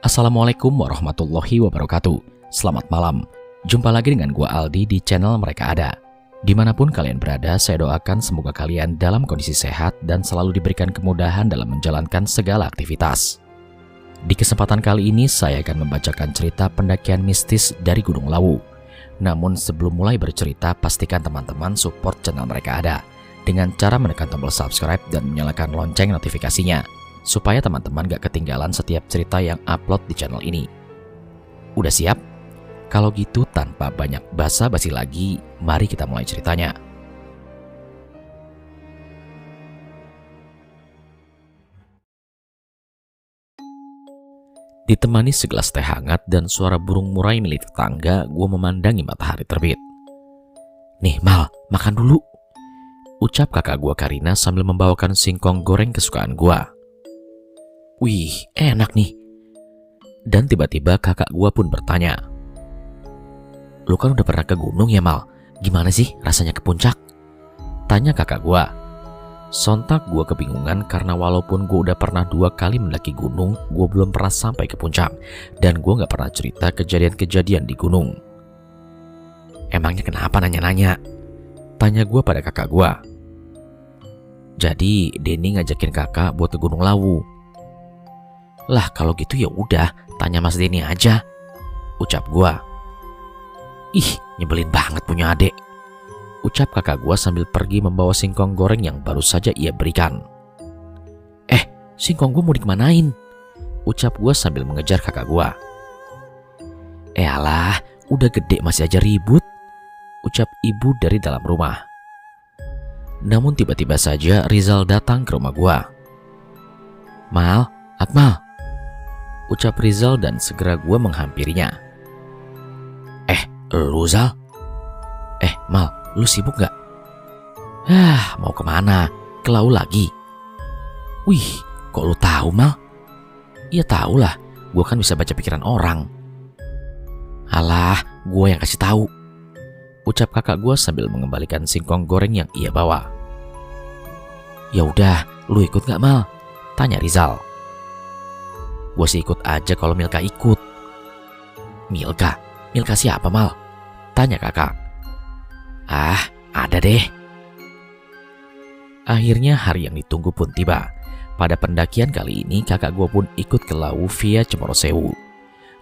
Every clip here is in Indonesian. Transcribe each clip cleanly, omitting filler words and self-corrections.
Assalamualaikum warahmatullahi wabarakatuh. Selamat malam. Jumpa lagi dengan gua Aldi di channel Mereka Ada. Dimanapun kalian berada, saya doakan semoga kalian dalam kondisi sehat dan selalu diberikan kemudahan dalam menjalankan segala aktivitas. Di kesempatan kali ini saya akan membacakan cerita pendakian mistis dari Gunung Lawu. Namun sebelum mulai bercerita, pastikan teman-teman support channel Mereka Ada dengan cara menekan tombol subscribe dan menyalakan lonceng notifikasinya, supaya teman-teman gak ketinggalan setiap cerita yang upload di channel ini. Udah siap? Kalau gitu tanpa banyak basa-basi lagi, mari kita mulai ceritanya. Ditemani segelas teh hangat dan suara burung murai milik tetangga, gue memandangi matahari terbit. "Nih Mal, makan dulu," ucap kakak gue Karina sambil membawakan singkong goreng kesukaan gue. "Wih, enak nih." Dan tiba-tiba kakak gua pun bertanya, "Lu kan udah pernah ke gunung ya Mal? Gimana sih rasanya ke puncak?" Tanya kakak gua. Sontak gua kebingungan karena walaupun gua udah pernah 2 kali mendaki gunung, gua belum pernah sampai ke puncak. Dan gua gak pernah cerita kejadian-kejadian di gunung. "Emangnya kenapa nanya-nanya?" Tanya gua pada kakak gua. "Jadi Denny ngajakin kakak buat ke Gunung Lawu." "Lah kalau gitu ya udah, tanya Mas Denny aja," ucap gua. "Ih, nyebelin banget punya adik," ucap kakak gua sambil pergi membawa singkong goreng yang baru saja ia berikan. Singkong gua mau dikemanain?" ucap gua sambil mengejar kakak gua. "Alah, udah gede masih aja ribut," ucap ibu dari dalam rumah. Namun tiba-tiba saja Rizal datang ke rumah gua. "Mal, Akmal," ucap Rizal dan segera gue menghampirinya. Lu Zal? Mal, lu sibuk gak?" Mau kemana? Ke Lawu lagi?" "Wih, kok lu tahu Mal?" "Ya tahu lah, gue kan bisa baca pikiran orang." "Alah, gue yang kasih tahu," ucap kakak gue sambil mengembalikan singkong goreng yang ia bawa. "Ya udah, lu ikut gak Mal?" tanya Rizal. "Gue sih ikut aja kalau Milka ikut." "Milka? Milka siapa Mal?" tanya kakak. Ada deh." Akhirnya hari yang ditunggu pun tiba. Pada pendakian kali ini kakak gue pun ikut ke Lawu via Cemoro Sewu.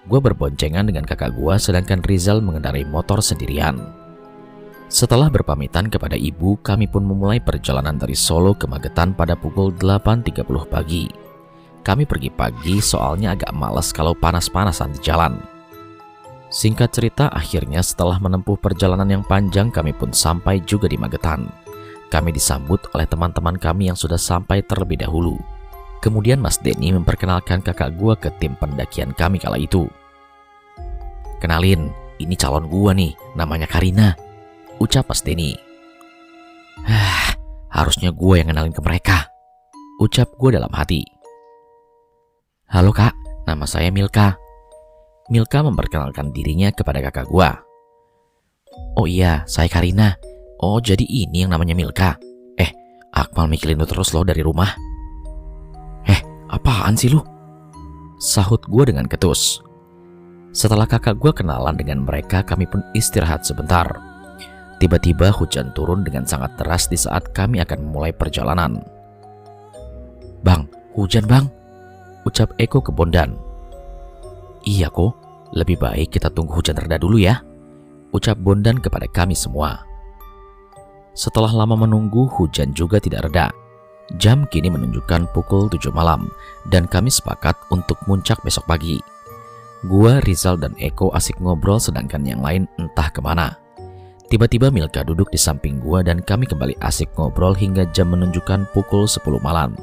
Gue berboncengan dengan kakak gue sedangkan Rizal mengendarai motor sendirian. Setelah berpamitan kepada ibu, kami pun memulai perjalanan dari Solo ke Magetan pada pukul 8.30 pagi. Kami pergi pagi soalnya agak malas kalau panas-panasan di jalan. Singkat cerita, akhirnya setelah menempuh perjalanan yang panjang, kami pun sampai juga di Magetan. Kami disambut oleh teman-teman kami yang sudah sampai terlebih dahulu. Kemudian Mas Denny memperkenalkan kakak gua ke tim pendakian kami kala itu. "Kenalin, ini calon gua nih, namanya Karina," ucap Mas Denny. Harusnya gua yang kenalin ke mereka," ucap gua dalam hati. "Halo Kak, nama saya Milka." Milka memperkenalkan dirinya kepada kakak gua. "Oh iya, saya Karina. Oh, jadi ini yang namanya Milka. Akmal mikirin lu terus loh dari rumah." Apaan sih lu?" sahut gua dengan ketus. Setelah kakak gua kenalan dengan mereka, kami pun istirahat sebentar. Tiba-tiba hujan turun dengan sangat deras di saat kami akan memulai perjalanan. "Bang, hujan bang," ucap Eko ke Bondan. "Iya kok, lebih baik kita tunggu hujan reda dulu ya," ucap Bondan kepada kami semua. Setelah lama menunggu, hujan juga tidak reda. Jam kini menunjukkan pukul 7 malam dan kami sepakat untuk muncak besok pagi. Gua, Rizal dan Eko asik ngobrol sedangkan yang lain entah kemana. Tiba-tiba Milka duduk di samping gua dan kami kembali asik ngobrol hingga jam menunjukkan pukul 10 malam.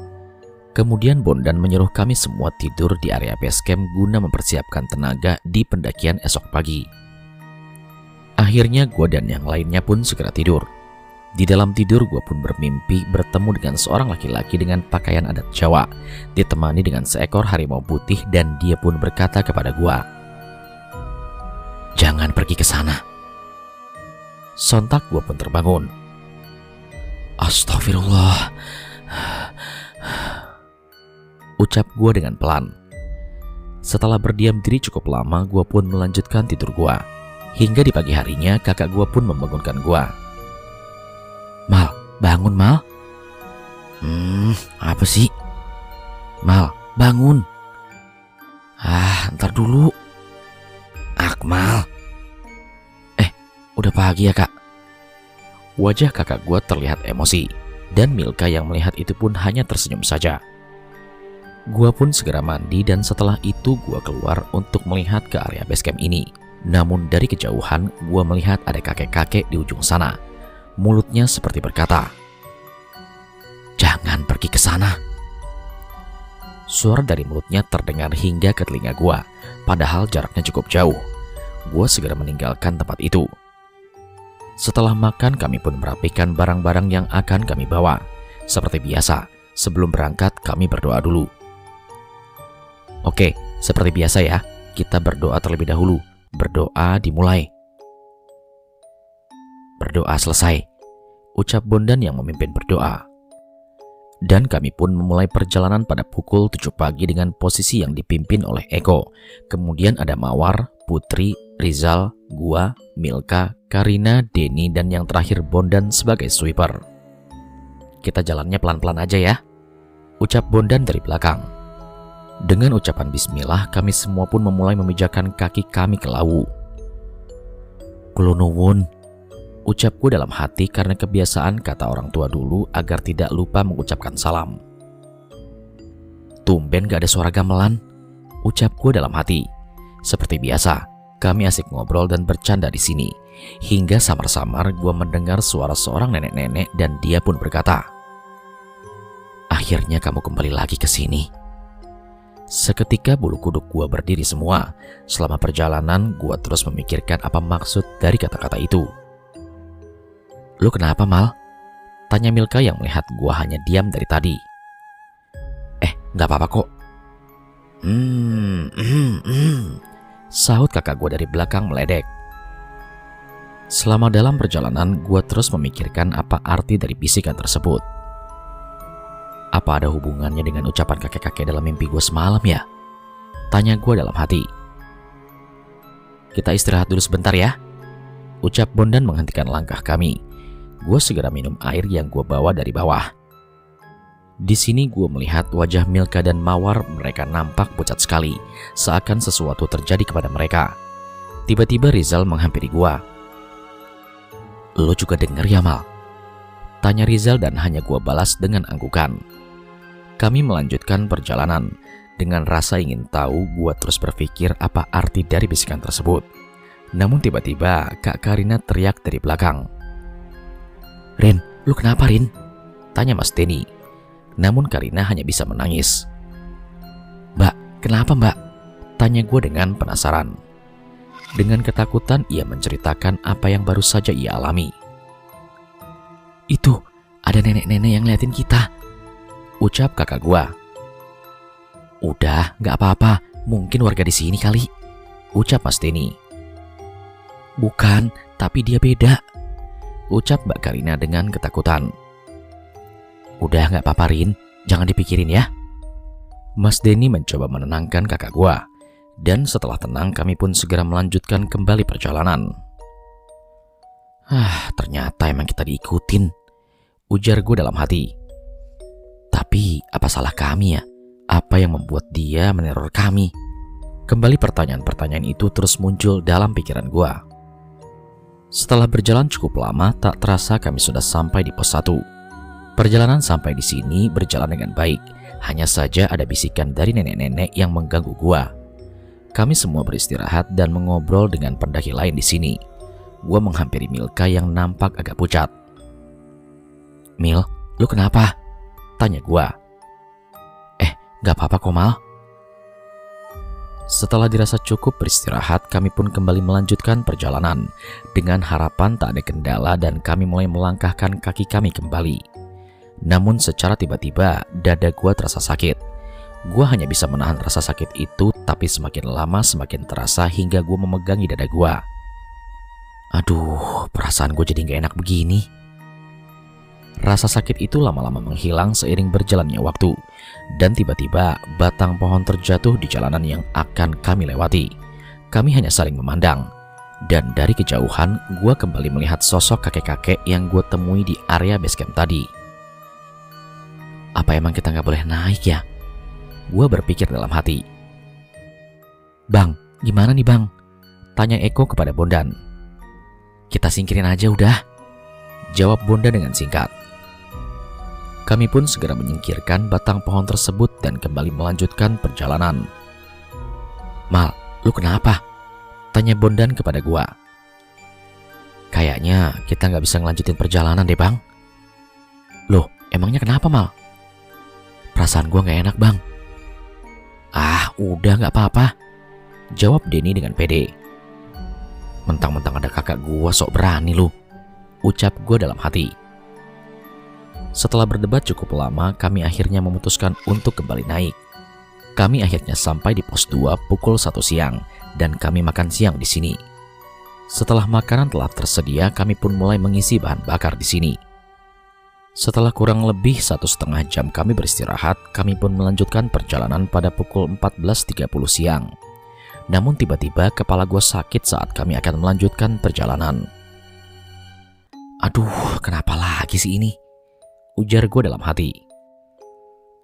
Kemudian Bondan menyuruh kami semua tidur di area base camp guna mempersiapkan tenaga di pendakian esok pagi. Akhirnya gua dan yang lainnya pun segera tidur. Di dalam tidur gua pun bermimpi bertemu dengan seorang laki-laki dengan pakaian adat Jawa, ditemani dengan seekor harimau putih dan dia pun berkata kepada gua, "Jangan pergi ke sana." Sontak gua pun terbangun. "Astagfirullah," ucap gua dengan pelan. Setelah berdiam diri cukup lama, gue pun melanjutkan tidur gue. Hingga di pagi harinya kakak gue pun membangunkan gue. Mal, bangun Mal. Apa sih? Mal, bangun. Ntar dulu. Akmal. Udah pagi ya kak. Wajah kakak gue terlihat emosi, dan Milka yang melihat itu pun hanya tersenyum saja. Gua pun segera mandi dan setelah itu gua keluar untuk melihat ke area base camp ini. Namun dari kejauhan gua melihat ada kakek-kakek di ujung sana. Mulutnya seperti berkata, "Jangan pergi ke sana." Suara dari mulutnya terdengar hingga ke telinga gua, padahal jaraknya cukup jauh. Gua segera meninggalkan tempat itu. Setelah makan kami pun merapikan barang-barang yang akan kami bawa. Seperti biasa, sebelum berangkat kami berdoa dulu. Oke, seperti biasa ya, kita berdoa terlebih dahulu. Berdoa dimulai. Berdoa selesai, ucap Bondan yang memimpin berdoa. Dan kami pun memulai perjalanan pada pukul 7 pagi dengan posisi yang dipimpin oleh Eko. Kemudian ada Mawar, Putri, Rizal, gua, Milka, Karina, Denny, dan yang terakhir Bondan sebagai sweeper. Kita jalannya pelan-pelan aja ya, ucap Bondan dari belakang. Dengan ucapan bismillah, kami semua pun memulai memijakan kaki kami ke lawu. Kulo nuwun, ucapku dalam hati karena kebiasaan kata orang tua dulu agar tidak lupa mengucapkan salam. Tumben gak ada suara gamelan, ucapku dalam hati. Seperti biasa, kami asik ngobrol dan bercanda di sini. Hingga samar-samar gue mendengar suara seorang nenek-nenek dan dia pun berkata, "Akhirnya kamu kembali lagi ke sini." Seketika bulu kuduk gua berdiri semua. Selama perjalanan gua terus memikirkan apa maksud dari kata-kata itu. "Lu kenapa Mal?" tanya Milka yang melihat gua hanya diam dari tadi. Gak apa-apa kok." Sahut kakak gua dari belakang meledek. Selama dalam perjalanan gua terus memikirkan apa arti dari bisikan tersebut. Apa ada hubungannya dengan ucapan kakek-kakek dalam mimpi gue semalam ya? Tanya gue dalam hati. "Kita istirahat dulu sebentar ya," ucap Bondan menghentikan langkah kami. Gue segera minum air yang gue bawa dari bawah. Di sini gue melihat wajah Milka dan Mawar, mereka nampak pucat sekali, seakan sesuatu terjadi kepada mereka. Tiba-tiba Rizal menghampiri gue. "Lo juga denger ya Mal?" tanya Rizal dan hanya gue balas dengan anggukan. Kami melanjutkan perjalanan. Dengan rasa ingin tahu, gue terus berpikir apa arti dari bisikan tersebut. Namun tiba-tiba Kak Karina teriak dari belakang. "Rin, lu kenapa Rin?" tanya Mas Denny. Namun Karina hanya bisa menangis. "Mbak, kenapa Mbak?" tanya gue dengan penasaran. Dengan ketakutan ia menceritakan apa yang baru saja ia alami. "Itu, ada nenek-nenek yang ngeliatin kita," ucap kakak gua. "Udah, gak apa-apa, mungkin warga di sini kali," ucap Mas Denny. "Bukan, tapi dia beda," ucap Mbak Karina dengan ketakutan. "Udah gak apa-apa Rin, jangan dipikirin ya." Mas Denny mencoba menenangkan kakak gua. Dan setelah tenang kami pun segera melanjutkan kembali perjalanan. Ternyata emang kita diikutin, ujar gue dalam hati. Tapi apa salah kami ya? Apa yang membuat dia meneror kami? Kembali pertanyaan-pertanyaan itu terus muncul dalam pikiran gue. Setelah berjalan cukup lama, tak terasa kami sudah sampai di pos 1. Perjalanan sampai di sini berjalan dengan baik. Hanya saja ada bisikan dari nenek-nenek yang mengganggu gue. Kami semua beristirahat dan mengobrol dengan pendaki lain di sini. Gue menghampiri Milka yang nampak agak pucat. "Mil, lu kenapa?" tanya gue. Gak apa-apa kok Mal." Setelah dirasa cukup beristirahat, kami pun kembali melanjutkan perjalanan. Dengan harapan tak ada kendala dan kami mulai melangkahkan kaki kami kembali. Namun secara tiba-tiba dada gue terasa sakit. Gue hanya bisa menahan rasa sakit itu, tapi semakin lama semakin terasa hingga gue memegangi dada gue. Aduh, perasaan gue jadi gak enak begini. Rasa sakit itu lama-lama menghilang seiring berjalannya waktu, dan tiba-tiba batang pohon terjatuh di jalanan yang akan kami lewati. Kami hanya saling memandang, dan dari kejauhan gue kembali melihat sosok kakek-kakek yang gue temui di area basecamp tadi. Apa emang kita nggak boleh naik ya? Gue berpikir dalam hati. Bang, gimana nih bang? Tanya Eko kepada Bondan. Kita singkirin aja udah, jawab Bondan dengan singkat. Kami pun segera menyingkirkan batang pohon tersebut dan kembali melanjutkan perjalanan. Mal, lu kenapa? Tanya Bondan kepada gua. Kayaknya kita nggak bisa ngelanjutin perjalanan deh bang. Loh, emangnya kenapa Mal? Perasaan gua nggak enak bang. Ah, udah nggak apa-apa, jawab Denny dengan pede. Mentang-mentang ada kakak gua sok berani lu, ucap gua dalam hati. Setelah berdebat cukup lama, kami akhirnya memutuskan untuk kembali naik. Kami akhirnya sampai di pos 2 pukul 1 siang dan kami makan siang di sini. Setelah makanan telah tersedia, kami pun mulai mengisi bahan bakar di sini. Setelah kurang lebih 1,5 jam kami beristirahat, kami pun melanjutkan perjalanan pada pukul 14.30 siang. Namun tiba-tiba kepala gue sakit saat kami akan melanjutkan perjalanan. Aduh, kenapa lagi sih ini? Ujar gue dalam hati.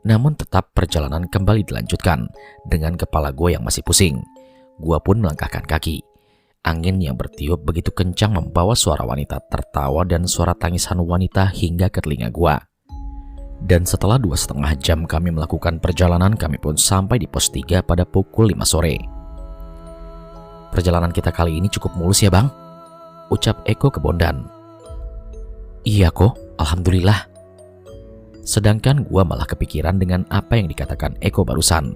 Namun tetap perjalanan kembali dilanjutkan dengan kepala gue yang masih pusing. Gue pun melangkahkan kaki. Angin yang bertiup begitu kencang membawa suara wanita tertawa dan suara tangisan wanita hingga ke telinga gue. Dan setelah 2,5 jam kami melakukan perjalanan, kami pun sampai di pos 3 pada pukul 5 sore. Perjalanan kita kali ini cukup mulus ya bang, ucap Eko ke Bondan. Iya kok, alhamdulillah. Sedangkan gua malah kepikiran dengan apa yang dikatakan Eko barusan.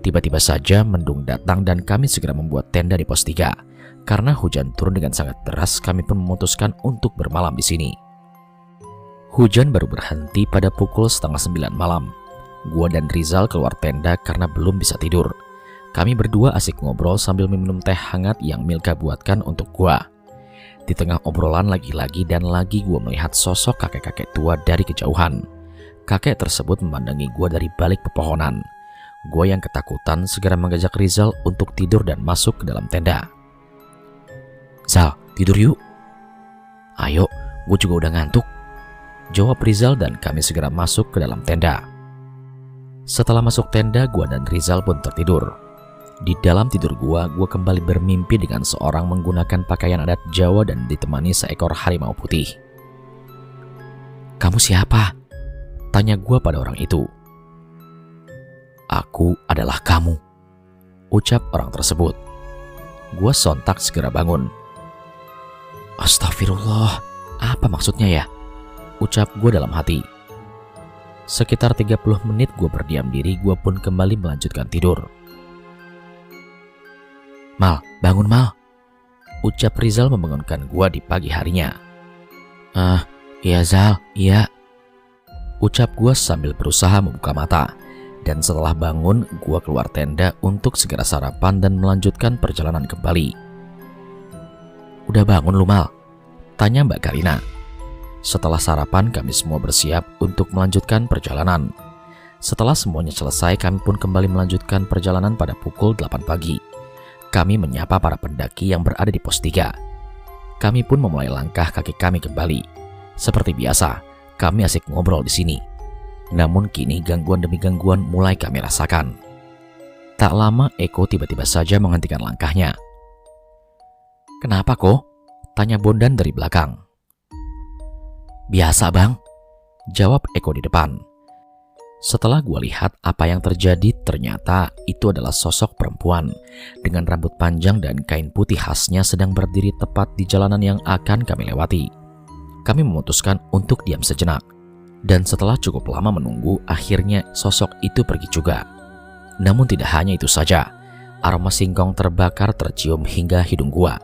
Tiba-tiba saja mendung datang dan kami segera membuat tenda di pos 3. Karena hujan turun dengan sangat deras, kami pun memutuskan untuk bermalam di sini. Hujan baru berhenti pada pukul 8:30 malam. Gua dan Rizal keluar tenda karena belum bisa tidur. Kami berdua asik ngobrol sambil meminum teh hangat yang Milka buatkan untuk gua. Di tengah obrolan lagi-lagi dan lagi gua melihat sosok kakek-kakek tua dari kejauhan. Kakek tersebut memandangi gua dari balik pepohonan. Gua yang ketakutan segera mengajak Rizal untuk tidur dan masuk ke dalam tenda. Zal, tidur yuk. Ayo, gue juga udah ngantuk, jawab Rizal dan kami segera masuk ke dalam tenda. Setelah masuk tenda, gua dan Rizal pun tertidur. Di dalam tidur gua kembali bermimpi dengan seorang menggunakan pakaian adat Jawa dan ditemani seekor harimau putih. Kamu siapa? Tanya gua pada orang itu. Aku adalah kamu, ucap orang tersebut. Gua sontak segera bangun. Astagfirullah, apa maksudnya ya? Ucap gue dalam hati. Sekitar 30 menit gue berdiam diri, gue pun kembali melanjutkan tidur. Mal, bangun Mal, ucap Rizal membangunkan gue di pagi harinya. Iya Zal, iya, ucap gue sambil berusaha membuka mata. Dan setelah bangun, gue keluar tenda untuk segera sarapan dan melanjutkan perjalanan kembali. Udah bangun lu Mal? Tanya Mbak Karina. Setelah sarapan kami semua bersiap untuk melanjutkan perjalanan. Setelah semuanya selesai kami pun kembali melanjutkan perjalanan pada pukul 8 pagi. Kami menyapa para pendaki yang berada di pos 3. Kami pun memulai langkah kaki kami kembali. Seperti biasa, kami asik ngobrol di sini. Namun kini gangguan demi gangguan mulai kami rasakan. Tak lama Eko tiba-tiba saja menghentikan langkahnya. Kenapa kok? Tanya Bondan dari belakang. Biasa bang, jawab Eko di depan. Setelah gua lihat apa yang terjadi, ternyata itu adalah sosok perempuan dengan rambut panjang dan kain putih khasnya sedang berdiri tepat di jalanan yang akan kami lewati. Kami memutuskan untuk diam sejenak. Dan setelah cukup lama menunggu, akhirnya sosok itu pergi juga. Namun tidak hanya itu saja, aroma singkong terbakar tercium hingga hidung gua.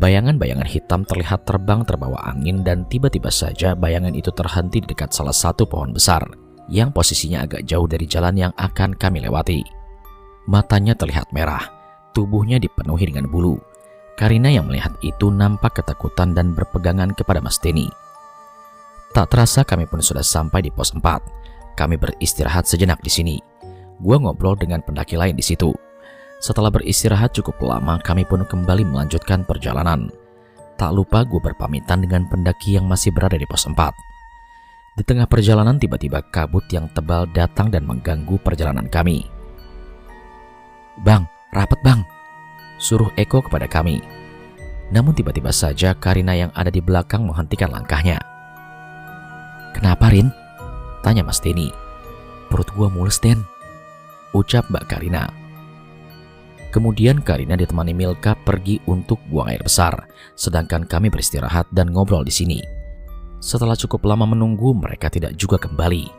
Bayangan-bayangan hitam terlihat terbang terbawa angin dan tiba-tiba saja bayangan itu terhenti di dekat salah satu pohon besar yang posisinya agak jauh dari jalan yang akan kami lewati. Matanya terlihat merah, tubuhnya dipenuhi dengan bulu. Karina yang melihat itu nampak ketakutan dan berpegangan kepada Mas Denny. Tak terasa kami pun sudah sampai di pos 4. Kami beristirahat sejenak di sini. Gua ngobrol dengan pendaki lain di situ. Setelah beristirahat cukup lama, kami pun kembali melanjutkan perjalanan. Tak lupa gue berpamitan dengan pendaki yang masih berada di pos 4. Di tengah perjalanan tiba-tiba kabut yang tebal datang dan mengganggu perjalanan kami. "Bang, rapat bang," suruh Eko kepada kami. Namun tiba-tiba saja Karina yang ada di belakang menghentikan langkahnya. "Kenapa Rin?" tanya Mas Denny. "Perut gua mules Den," ucap Mbak Karina. Kemudian Karina ditemani Milka pergi untuk buang air besar, sedangkan kami beristirahat dan ngobrol di sini. Setelah cukup lama menunggu, mereka tidak juga kembali.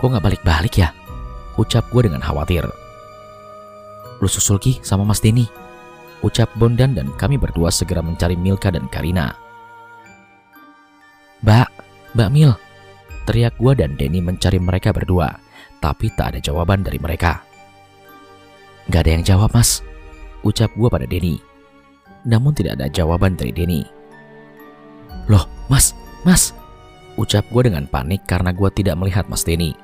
"Kok nggak balik-balik ya?" ucap gue dengan khawatir. "Lu susul Ki sama Mas Denny," ucap Bondan, dan kami berdua segera mencari Milka dan Karina. Mbak Mil," teriak gue dan Denny mencari mereka berdua, tapi tak ada jawaban dari mereka. "Gak ada yang jawab Mas," ucap gue pada Denny. Namun tidak ada jawaban dari Denny. "Loh Mas, ucap gue dengan panik karena gue tidak melihat Mas Denny.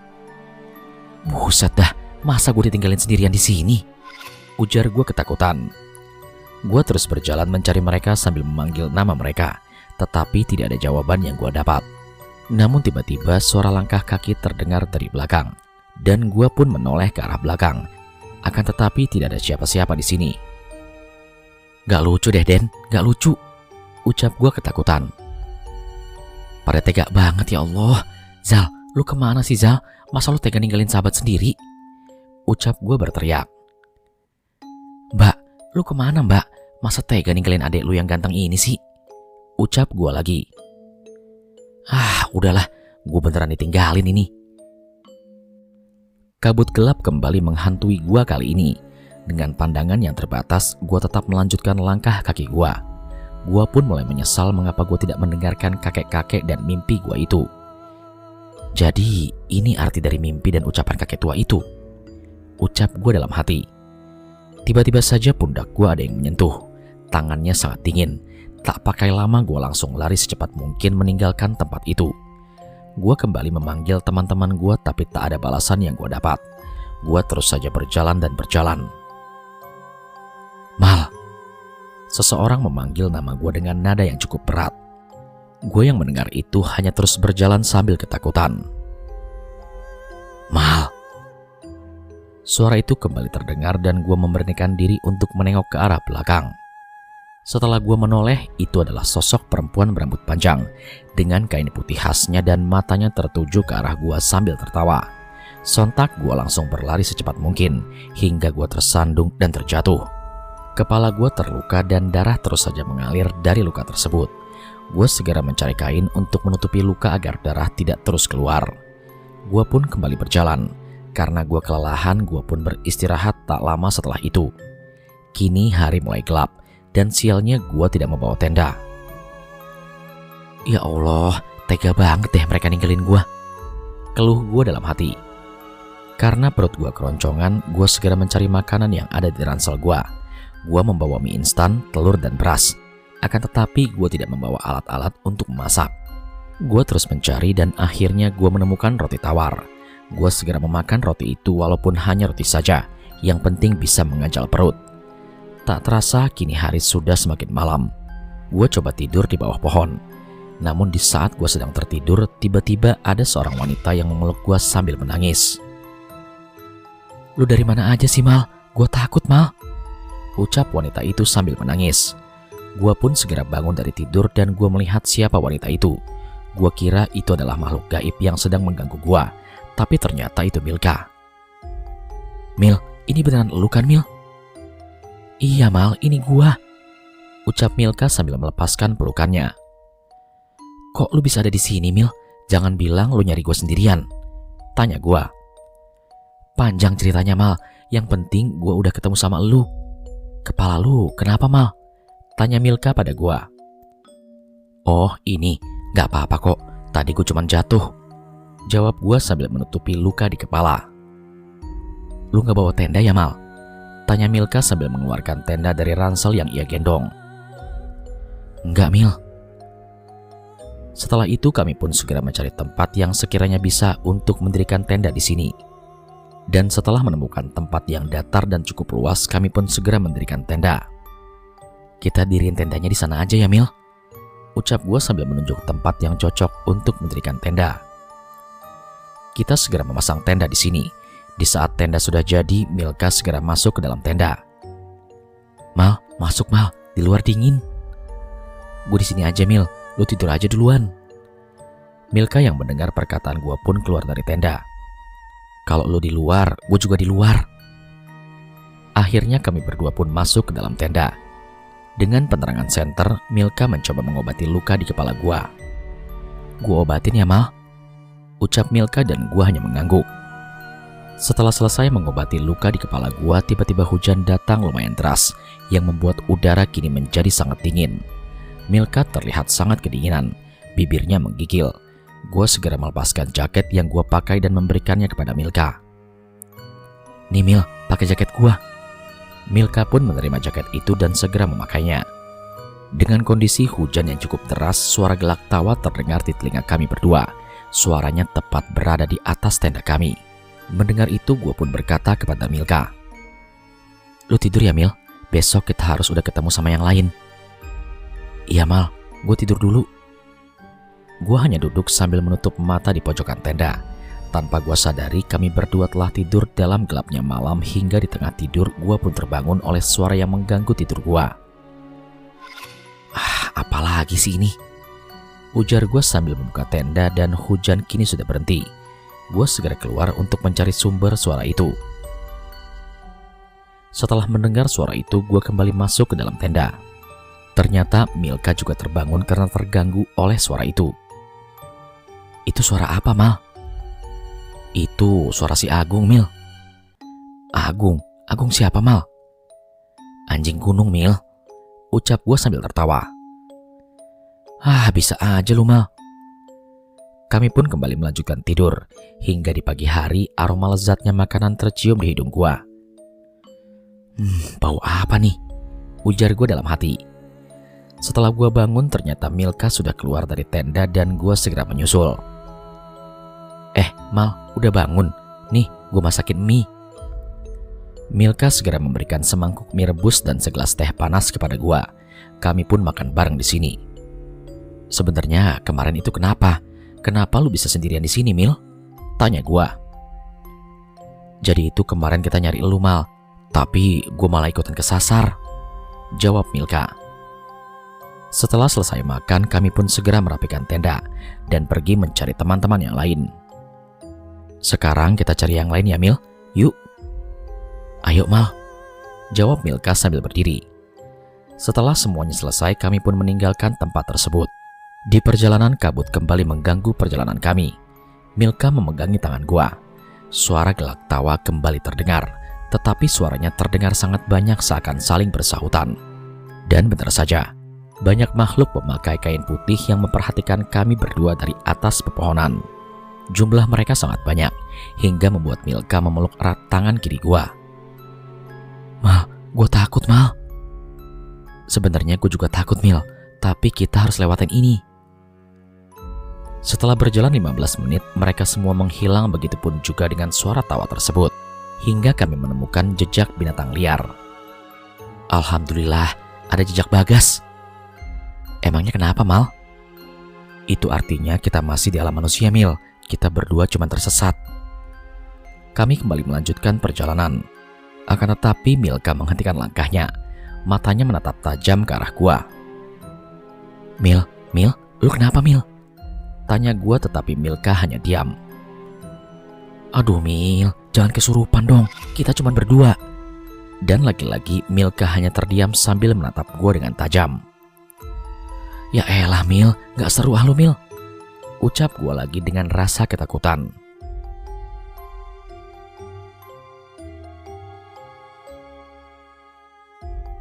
"Buset dah, masa gue ditinggalin sendirian di sini?" ujar gue ketakutan. Gue terus berjalan mencari mereka sambil memanggil nama mereka, tetapi tidak ada jawaban yang gue dapat. Namun tiba-tiba suara langkah kaki terdengar dari belakang, dan gue pun menoleh ke arah belakang. Akan tetapi tidak ada siapa-siapa di sini. "Gak lucu deh Den, gak lucu," ucap gue ketakutan. "Pada tega banget ya Allah. Zal, lu kemana sih Zal? Masa lu tega ninggalin sahabat sendiri?" ucap gue berteriak. "Mbak, lu kemana Mbak? Masa tega ninggalin adik lu yang ganteng ini sih?" ucap gue lagi. Udahlah, gue beneran ditinggalin ini." Kabut gelap kembali menghantui gue kali ini. Dengan pandangan yang terbatas, gue tetap melanjutkan langkah kaki gue. Gue pun mulai menyesal mengapa gue tidak mendengarkan kakek-kakek dan mimpi gue itu. Jadi ini arti dari mimpi dan ucapan kakek tua itu, ucap gue dalam hati. Tiba-tiba saja pundak gue ada yang menyentuh. Tangannya sangat dingin. Tak pakai lama gue langsung lari secepat mungkin meninggalkan tempat itu. Gue kembali memanggil teman-teman gue, tapi tak ada balasan yang gue dapat. Gue terus saja berjalan dan berjalan. "Mal," seseorang memanggil nama gue dengan nada yang cukup berat. Gue yang mendengar itu hanya terus berjalan sambil ketakutan. "Mal." Suara itu kembali terdengar dan gue memberanikan diri untuk menengok ke arah belakang. Setelah gue menoleh, itu adalah sosok perempuan berambut panjang dengan kain putih khasnya dan matanya tertuju ke arah gue sambil tertawa. Sontak gue langsung berlari secepat mungkin hingga gue tersandung dan terjatuh. Kepala gue terluka dan darah terus saja mengalir dari luka tersebut. Gue segera mencari kain untuk menutupi luka agar darah tidak terus keluar. Gue pun kembali berjalan. Karena gue kelelahan, gue pun beristirahat tak lama setelah itu. Kini hari mulai gelap dan sialnya gue tidak membawa tenda. "Ya Allah, tega banget deh mereka ninggalin gue," keluh gue dalam hati. Karena perut gue keroncongan, gue segera mencari makanan yang ada di ransel gue. Gue membawa mie instan, telur, dan beras. Akan tetapi gue tidak membawa alat-alat untuk memasak. Gue terus mencari dan akhirnya gue menemukan roti tawar. Gue segera memakan roti itu walaupun hanya roti saja. Yang penting bisa mengganjal perut. Tak terasa kini hari sudah semakin malam. Gue coba tidur di bawah pohon. Namun di saat gue sedang tertidur, tiba-tiba ada seorang wanita yang memeluk gue sambil menangis. "Lu dari mana aja sih Mal? Gue takut Mal," ucap wanita itu sambil menangis. Gue pun segera bangun dari tidur dan gue melihat siapa wanita itu. Gue kira itu adalah makhluk gaib yang sedang mengganggu gue, tapi ternyata itu Milka. "Mil, ini beneran lu kan Mil?" "Iya Mal, ini gua," ucap Milka sambil melepaskan pelukannya. "Kok lu bisa ada di sini Mil? Jangan bilang lu nyari gua sendirian," tanya gua. "Panjang ceritanya Mal, yang penting gua udah ketemu sama lu." "Kepala lu kenapa Mal?" tanya Milka pada gua. "Oh ini, gak apa-apa kok, tadi gua cuma jatuh," jawab gua sambil menutupi luka di kepala. "Lu gak bawa tenda ya Mal?" tanya Milka sambil mengeluarkan tenda dari ransel yang ia gendong. "Enggak Mil." Setelah itu kami pun segera mencari tempat yang sekiranya bisa untuk mendirikan tenda di sini. Dan setelah menemukan tempat yang datar dan cukup luas, kami pun segera mendirikan tenda. Kita diriin tendanya di sana aja ya, Mil, ucap gue sambil menunjuk tempat yang cocok untuk mendirikan tenda. Kita segera memasang tenda di sini. Di saat tenda sudah jadi, Milka segera masuk ke dalam tenda. Mal, masuk Mal, di luar dingin. Gue di sini aja Mil, lu tidur aja duluan. Milka yang mendengar perkataan gue pun keluar dari tenda. Kalau lu di luar, gue juga di luar. Akhirnya kami berdua pun masuk ke dalam tenda. Dengan penerangan senter, Milka mencoba mengobati luka di kepala gue. Gue obatin ya Mal, ucap Milka dan gue hanya mengangguk. Setelah selesai mengobati luka di kepala gue, tiba-tiba hujan datang lumayan deras yang membuat udara kini menjadi sangat dingin. Milka terlihat sangat kedinginan, bibirnya menggigil. Gue segera melepaskan jaket yang gue pakai dan memberikannya kepada Milka. Nih Mil, pakai jaket gue. Milka pun menerima jaket itu dan segera memakainya. Dengan kondisi hujan yang cukup deras, suara gelak tawa terdengar di telinga kami berdua. Suaranya tepat berada di atas tenda kami. Mendengar itu, gue pun berkata kepada Milka, lu tidur ya Mil, besok kita harus udah ketemu sama yang lain. Iya Mal, gue tidur dulu. Gue hanya duduk sambil menutup mata di pojokan tenda. Tanpa gue sadari, kami berdua telah tidur dalam gelapnya malam hingga di tengah tidur gue pun terbangun oleh suara yang mengganggu tidur gue. Apalagi sih ini? Ujar gue sambil membuka tenda dan hujan kini sudah berhenti. Gue segera keluar untuk mencari sumber suara itu. Setelah mendengar suara itu, gue kembali masuk ke dalam tenda. Ternyata Milka juga terbangun karena terganggu oleh suara itu. Itu suara apa Mal? Itu suara si Agung Mil. Agung siapa Mal? Anjing gunung Mil, ucap gue sambil tertawa. Bisa aja lu Mal. Kami pun kembali melanjutkan tidur. Hingga di pagi hari, aroma lezatnya makanan tercium di hidung gue. Bau apa nih? Ujar gue dalam hati. Setelah gue bangun, ternyata Milka sudah keluar dari tenda dan gue segera menyusul. Mal, udah bangun? Nih, gue masakin mie. Milka segera memberikan semangkuk mie rebus dan segelas teh panas kepada gue. Kami pun makan bareng di sini. Sebenarnya kemarin itu kenapa? Kenapa lu bisa sendirian di sini, Mil? Tanya gue. Jadi itu kemarin kita nyari lu, Mal. Tapi gue malah ikutan kesasar, jawab Milka. Setelah selesai makan, kami pun segera merapikan tenda dan pergi mencari teman-teman yang lain. Sekarang kita cari yang lain ya, Mil. Yuk. Ayo, Mal, jawab Milka sambil berdiri. Setelah semuanya selesai, kami pun meninggalkan tempat tersebut. Di perjalanan, kabut kembali mengganggu perjalanan kami. Milka memegangi tangan gua. Suara gelak tawa kembali terdengar, tetapi suaranya terdengar sangat banyak seakan saling bersahutan. Dan benar saja, banyak makhluk memakai kain putih yang memperhatikan kami berdua dari atas pepohonan. Jumlah mereka sangat banyak, hingga membuat Milka memeluk erat tangan kiri gua. Mal, gue takut Mal. Sebenarnya gue juga takut Mil, tapi kita harus lewatin ini. Setelah berjalan 15 menit, mereka semua menghilang, begitupun juga dengan suara tawa tersebut, hingga kami menemukan jejak binatang liar. Alhamdulillah, ada jejak Bagas. Emangnya kenapa Mal? Itu artinya kita masih di alam manusia Mil. Kita berdua cuma tersesat. Kami kembali melanjutkan perjalanan. Akan tetapi Milka menghentikan langkahnya. Matanya menatap tajam ke arah gua. Mil, lu kenapa Mil? Tanya gua, tetapi Milka hanya diam. Aduh Mil, jangan kesurupan dong. Kita cuma berdua. Dan lagi-lagi Milka hanya terdiam sambil menatap gua dengan tajam. Ya elah Mil, gak seru lu Mil, ucap gue lagi dengan rasa ketakutan.